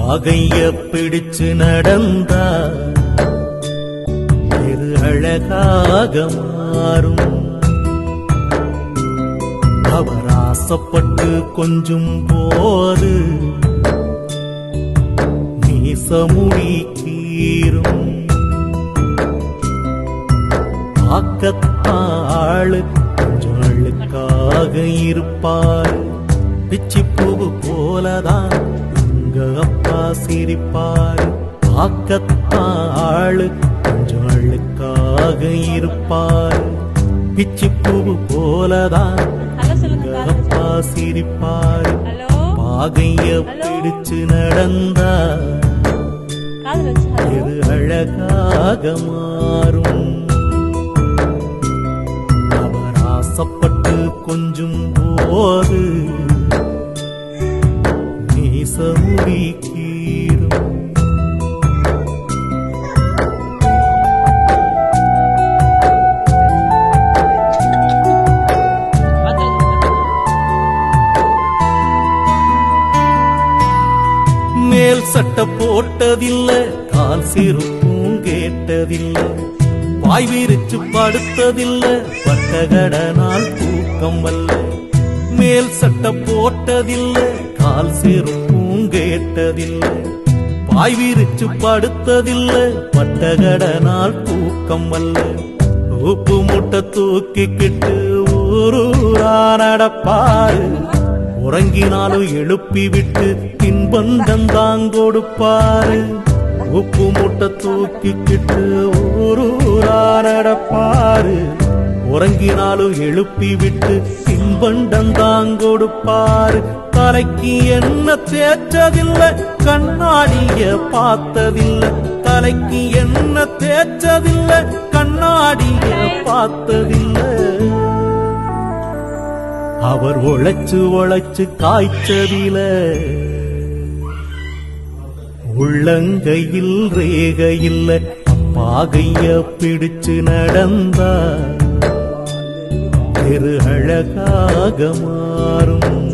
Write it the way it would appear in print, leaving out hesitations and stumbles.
பாகைய பிடிச்சு நடந்தா தெரு அழகாக மாறும். அவர் ஆசைப்பட்டு கொஞ்சும் போது மீசமுடி கீரும். ஆக்கத்தாளு கொஞ்சம் அழுக்காக இருப்பார். பிச்சி பூவு போலதான் உங்க அப்பா சிரிப்பார். ஆக்கத்தாளு கொஞ்சம் அழுக்காக இருப்பார். பிச்சி பூவு போலதான் உங்க அப்பா சிரிப்பார். பாகைய பிடிச்சு நடந்தா இது அழகாக மாறும். அவர் ஆசைப்பட்டு கொஞ்சும் போது மீசமுடி கீரும். மேல் சட்டை போட்டதில்ல, கால் செருப்பும் கேட்டதில்ல, வாய் விரிச்சு படுத்ததில்ல, பட்டகடனால் தூக்கம் வல்ல. மேல் சட்டை போட்டதில்ல, கால் செருப்பும் கேட்டதில்ல, வாய் விரிச்சு படுத்ததில்ல, பட்டகடனால் தூக்கம் வல்ல. உப்பு முட்டை தூக்கிக்கிட்டு ஊரூரா நடப்பாரு. உறங்கினாலும் எழுப்பி விட்டு தின்பண்டம் தாங்கொடுப்பாரு. உப்பு மூட்டை தூக்கிக்கிட்டு ஊரூரா நடப்பாரு. உறங்கினாலும் எழுப்பி விட்டு தின்பண்டம் தாங்கொடுப்பாரு. தலைக்கு என்ன தேய்ச்சதில்லை, கண்ணாடிய பார்த்ததில்லை. தலைக்கு என்ன தேய்ச்சதில்லை, கண்ணாடிய பார்த்ததில்லை. அவர் உழைச்சு உழைச்சு காய்ச்சதில உள்ளங்கையில் ரேகையில் பாகைய பிடிச்சு நடந்தா தெரு அழகாக மாறும்.